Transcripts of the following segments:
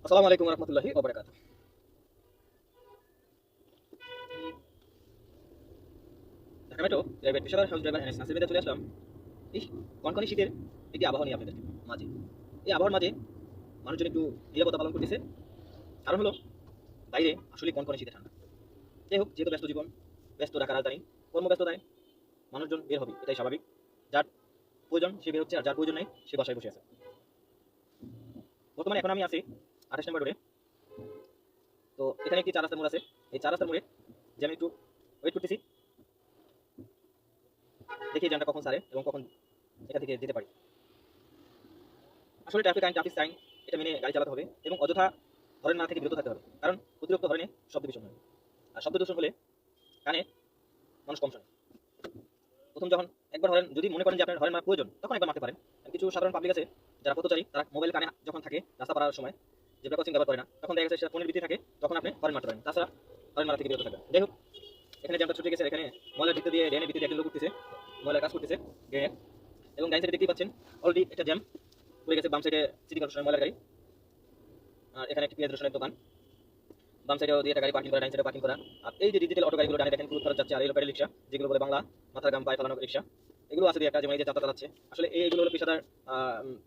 আসসালামু আলাইকুম রহমতুল্লাহি ওবারাকাতুহু। ঢাকা মেট্রো প্রাইভেট পেশাদার হাউস ড্রাইভার এনএস নাসির চলে আসলাম এই কনকনে শীতের একটি আবহাওয়া নিয়ে আপনাদের মাঝে। এই আবহাওয়ার মাঝে মানুষজন একটু নিরাপত্তা পালন করতেছে। কারণ হলো বাইরে আসলে কনকনে শীতে ঠান্ডা। যাই হোক, যেহেতু ব্যস্ত জীবন, ব্যস্ত ঢাকা রাজধানী, কর্মব্যস্ততায় মানুষজন বের হবে, এটাই স্বাভাবিক। যার প্রয়োজন সে বের হচ্ছে, আর যার প্রয়োজন নেই সে বাসায় বসে আছে। বর্তমানে এখন আমি আছি 28 নম্বর রোডে। তো এখানে একটি চার রাস্তার মোড় আছে। এই চার রাস্তার মোড়ে যে আমি একটু ওয়েট করতেছি, দেখি জ্যামটা কখন ছাড়ে এবং কখন এখান থেকে যেতে পারি। আসলে ট্রাফিক আইন, ট্রাফিক সাইন, এটা মেনে গাড়ি চালাতে হবে এবং অযথা হরেন মারা থেকে বিরত থাকতে হবে। কারণ অতিরিক্ত হরেনে শব্দ দূষণ হয়, আর শব্দ দূষণ হলে কানে মানুষ কম শোনে। প্রথম যখন একবার হরেন, যদি মনে করেন যে আপনার হরেন মারা প্রয়োজন, তখন একবার মারতে পারেন। কিছু সাধারণ পাবলিক আছে যারা পথচারী, তারা মোবাইল কানে যখন থাকে রাস্তা পারার সময়, যেটা ক্রসিং ব্যবহার করে না, তখন দেখা গেছে সেটা ফোনের ভিতরে থাকে, তখন আপনি হরেন মারতে পারেন। তাছাড়া হরেন মারা থেকে বিরত থাকবেন। যাই হোক, এখানে জ্যামটা ছুটে গেছে। এখানে ময়লার ভিতর দিয়ে ড্রেনের ভিতরে একজন লোক করতেছে, ময়লার কাজ করতেছে ড্রেনে। এবং ডাইন সাইডে দেখতেই পাচ্ছেন অলরেডি একটা জ্যাম পড়ে গেছে। বাম সাইডে সিটি কর্পোরেশনের ময়লার গাড়ি, আর এখানে একটি পেঁয়াজ রসুনের দোকান। বাম সাইডেও দিয়ে একটা গাড়ি পার্কিং করা, ডাইন সাইডে পার্কিং করা। আর এই যে ডিজিটাল অটো গাড়িগুলো ডানে দেখেন খুব খরচ যাচ্ছে, আর এই প্যাডেল রিক্সা, যেগুলো বলে বাংলা মাথার গাম পায়ে ফেলানো রিক্সা, এগুলো আছে দুই একটা, যেমন এই যে যাত্রা চালাচ্ছে। আসলে এইগুলো হলো পেশাদার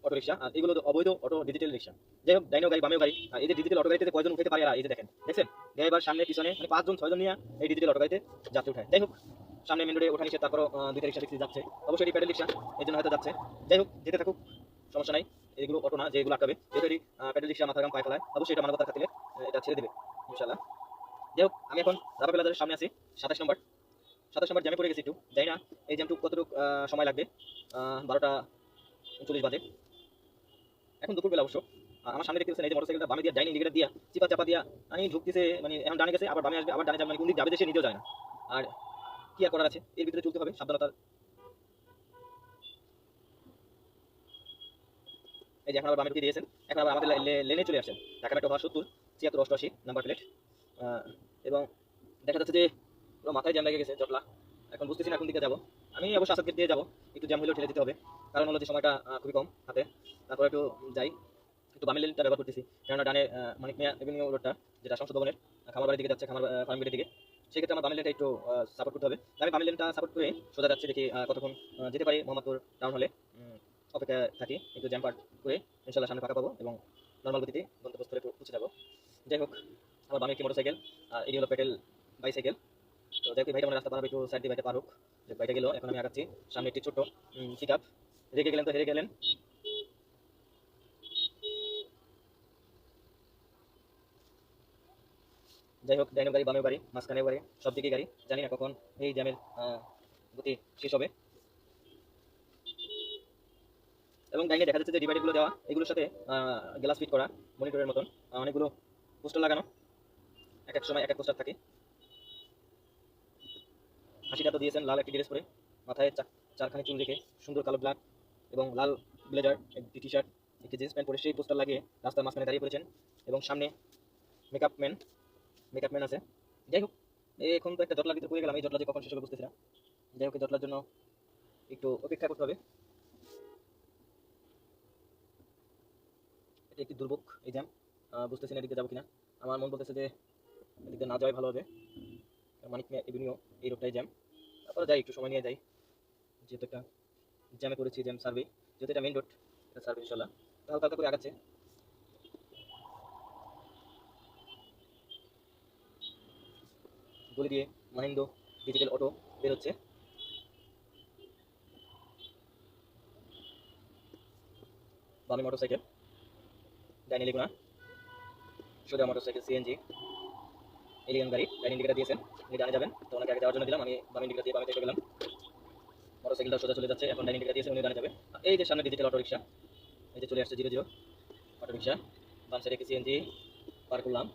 অটো রিক্সা, আর এগুলো অবৈধ অটো ডিজিটাল রিক্সা। যাই হোক, ডাইনেও গাড়ি বামেও গাড়ি। আর এই যে ডিজিটাল অটো গাড়িতে কয়জন উঠাতে পারে, আর এই যে দেখেন, দেখছেন ড্রাইভার সামনে পিছনে মানে 5 জন 6 জন নিয়ে এই ডিজিটাল অটো গাড়িতে যাত্রী উঠায়। যাই হোক, সামনে মেন রোডে ওঠা নিষেধ, তারপরও দুইটা রিক্সা দেখছি যাচ্ছে। অবশ্যই এটি প্যাডেল রিক্সা, এই জন্য হয়তো যাচ্ছে। যাই হোক, যেতে থাকুক, সমস্যা নাই। এগুলো অটো না যেগুলো আটকাবে, যেহেতু এটি প্যাডেল রিক্সা মাথার গাম পায়ে ফেলায়, অবশ্যই এটা মানবতার খাতিরে এটা ছেড়ে দেবে ইনশাল্লাহ। যাই হোক, আমি এখন রাবা প্লাজার সামনে আছি, 27 নম্বর। 27 নম্বর জ্যামে পড়ে গেছি একটু, যাই না এই জ্যামটুকু কতটুকু সময় লাগবে। 12টা 39 বাজে, এখন দুপুরবেলা অবশ্য। আমার সামনে দেখতে পাচ্ছেন এই যে মোটরসাইকেলটা বামে দিয়ে ডাইনি ইন্ডিকেটর দিয়া চিপা চাপা দিয়া আমি ঢুকতেছে, মানে এখন ডানে গেছে, আবার বামে আসবে, আবার ডানে যাবে, মানে কোন দিক যাবে যে সে নিজেও যায় না। আর কি আর করার আছে, এর ভিতরে চলতে হবে সাবধানতার। এই যে এখন আবার বামে ঢুকিয়ে দিয়েছেন, এখন আবার আমাদের লেনে চলে আসছেন। Dhaka metro 70 76 88 number plate. এবং দেখা যাচ্ছে যে পুরো মাথায় জ্যাম লেগে গেছে, জটলা। এখন বুঝতেছি না কোন দিকে যাবো। আমি অবশ্য আসাদ গেট দিয়ে যাবো, একটু জ্যাম হলেও ঠেলে দিতে হবে। কারণ হলো যে সময়টা খুবই কম হাতে। তারপর একটু যাই, একটু বামে লেনটা ব্যবহার করতেছি, কেননা ডানে মানিক মিয়া এভিনিউ রোডটা, যেটা সংসদ ভবনের খামার বাড়ির দিকে যাচ্ছে, খামার ফার্ম গেটের দিকে। সেক্ষেত্রে আমার বামে লেনটা একটু সাপোর্ট করতে হবে। আমি বামে লেনটা সাপোর্ট করে সোজা যাচ্ছি, দেখি কতক্ষণ যেতে পারি মোহাম্মদপুর টাউন হলে। অপেক্ষা থাকি, একটু জ্যাম পার করে ইনশাল্লাহ সামনে ফাঁকা পাবো এবং নর্মাল গতিতে গন্তব্যস্থলে একটু পৌঁছে যাবো। যাই হোক, আমার বামে একটি মোটরসাইকেল, আর এটি হলো পেডেল বাইসাইকেল। তো দেখি ভাইটা মানে রাস্তা পার হবে, একটু সাইড দিয়ে ভাইটা পার হোক। যে ভাইটা গেল, এখন আমি আগাচ্ছি। সামনে একটি ছোট্ট পিক আপ। রেগে গেলেন তো হেরে গেলেন। যাই হোক, ডাইনো গাড়ি বামেও গাড়ি মাঝখানেও গাড়ি, সব দিকেই গাড়ি। জানি না কখন এই জ্যামের গতি শেষ হবে। এবং ডাইনে দেখা যাচ্ছে যে ডিভাইডারগুলো দেওয়া, এগুলোর সাথে গ্লাস ফিট করা মনিটরের মতন অনেকগুলো পোস্টার লাগানো। এক এক সময় এক এক পোস্টার থাকে। হাসিটা তো দিয়েছেন লাল একটি ড্রেস পরে, মাথায় চারখানি চুল রেখে, সুন্দর কালো ব্ল্যাক এবং লাল ব্লেজার, একটি টি শার্ট, একটি জিন্স প্যান্ট পরে সেই পোস্টার লাগিয়ে রাস্তার মাঝখানে দাঁড়িয়ে পড়েছেন। এবং সামনে মেকআপ ম্যান, মেকআপ ম্যান আছে। যাই হোক, এখন তো একটা জটলার ভিতরে পড়ে গেলাম, এই জটলা যে কখন শেষ হবে বুঝতেছি না। যাই হোক, এই জটলার জন্য একটু অপেক্ষা করতে হবে। এটা একটি দুর্ভোগ এই জ্যাম, বুঝতেছি না এদিকে যাবো কিনা। আমার মন বলতেছে যে এদিকে না যাওয়াই ভালো হবে, মানিক মিয়া এভিনিউ এই রোডটাই জ্যাম। তারপরে যাই, একটু সময় নিয়ে যাই, যেহেতু একটা জ্যামে করেছি, জ্যাম সার্ভে, যেহেতু এটা মেইন রোড, এটা সার্ভে ইনশাল্লাহ। হালকা হালকা করে আগাচ্ছে। গলি দিয়ে মাহিন্দ্র ডিজিটাল অটো বের হচ্ছে। বামে মোটরসাইকেল, ডাইনি লেগুনা, সোজা মোটরসাইকেল সিএনজি এলিয়ন গাড়ি। ডাইনি ইন্ডিকেটার দিয়েছেন, উনি ডানে যাবেন, তো ওনাকে আগে যাওয়ার জন্য দিলাম, আমি বামে ইন্ডিকেটার দিয়ে বামে চলে গেলাম। মোটরসাইকেলটা সোজা চলে যাচ্ছে, এখন ডাইনি ইন্ডিকেটার দিয়েছে, উনি ডানে যাবে। এই যে সামনে ডিজিটাল অটো রিক্সা, এই যে চলে আসছে 00 অটো রিক্সা। বাম সাইডে একটি সিএনজি পার করলাম।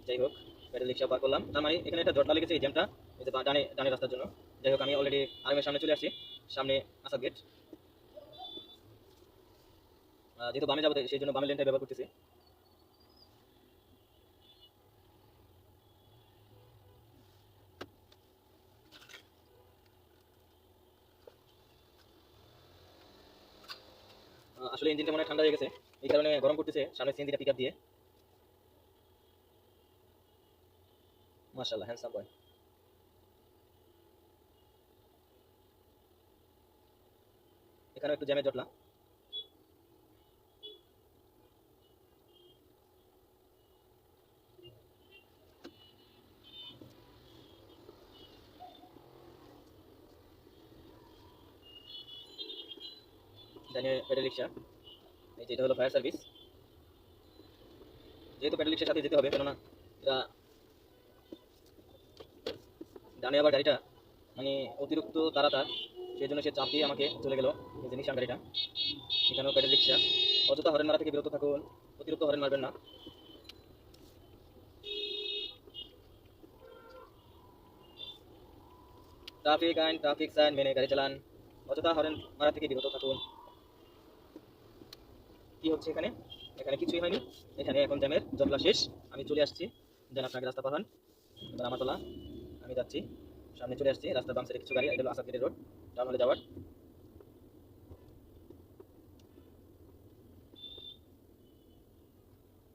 যাই হোক, প্যাডেল রিক্সা পার করলাম। তার মানে এখানে একটা জটলা লেগেছে এই জ্যামটা, এই যে ডানে ডানে রাস্তার জন্য। যাই হোক, আমি অলরেডি আর্মের সামনে চলে আসছি, সামনে আসাদ গেট। যেহেতু বামে যাবো, সেই জন্য বামের লেনটা ব্যবহার করতেছি। আসলে ইঞ্জিনটা মনে হয় ঠান্ডা হয়ে গেছে, এই কারণে গরম করতেছে সামনে সিএনজিটা পিক আপ দিয়ে। মাশাআল্লাহ, হ্যান্ডসাম বয়। এখানে একটু জ্যামের জটলা। জানিয়ে প্যাডেল রিক্সা, এই যে এটা হলো ফায়ার সার্ভিস। যেহেতু প্যাডেল রিক্সার সাথে যেতে হবে, কেননা এরা ডানে আবার গাড়িটা মানে অতিরিক্ত তাড়াতাড়, সেই জন্য সে চাপ দিয়ে আমাকে চলে গেল এই যে নিশান গাড়িটা। এখানেও প্যাডেল রিক্সা। অযথা হরেন মারা থেকে বিরত থাকুন, অতিরিক্ত হরেন মারবেন না। ট্রাফিক আইন, ট্রাফিক সাইন মেনে গাড়ি চালান, অযথা হরেন মারা থেকে বিরত থাকুন। কি হচ্ছে এখানে? এখানে কিছুই হয়নি, এখানে এখন জ্যামের জটলা শেষ। আমি চলে আসছি, যেন আপনাকে রাস্তা পাঠান। এবার আমার তোলা, আমি যাচ্ছি, সামনে চলে আসছি। রাস্তার বাম সাইডে কিছু গাড়ি, এটা হলো আসাদ গেটের রোড, টাউন হলে যাওয়ার।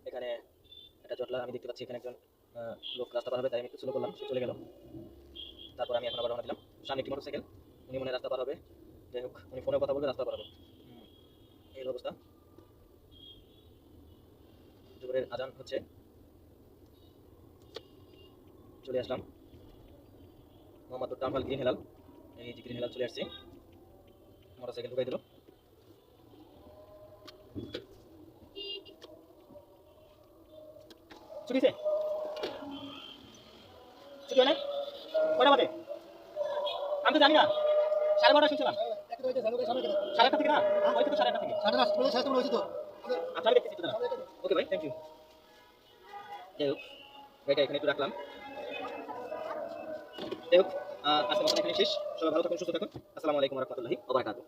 এখানে একটা জটলা আমি দেখতে পাচ্ছি, এখানে একজন লোক রাস্তা পার হবে, তাই আমি একটু স্লো করলাম, সে চলে গেল। তারপর আমি এখন আবার রওনা দিলাম। সামনে একটি মোটরসাইকেল, উনি মনে হয় রাস্তা পার হবে। যাই হোক, উনি ফোনে কথা বলবে, রাস্তা পার হবে। এই হলো অবস্থা। জোহরের আজান হচ্ছে, চলে আসলাম Mohammadpur town hall green Helal. এই যে গ্রিন হেলাল চলে আসছি, মোটরসাইকেল ঢুকাই দিল। ছুটিছে, ছুটি হয় না? কয়টা বাজে? আমি তো জানি না, 12:30 শুনছিলাম। সাড়ে 1টা থেকে না, ওই তো 1:30 থেকে। আচ্ছা, আমি দেখতেছি তো দাঁড়া। ওকে ভাই, থ্যাংক ইউ। যাই হোক, গাড়িটা এখানে একটু রাখলাম। যাই হোক, আজকের মতন এখানে শেষ। সবাই ভালো থাকুন, সুস্থ থাকুন। আসসালামু আলাইকুম ওয়া রাহমাতুল্লাহি ওয়া বারাকাতুহু।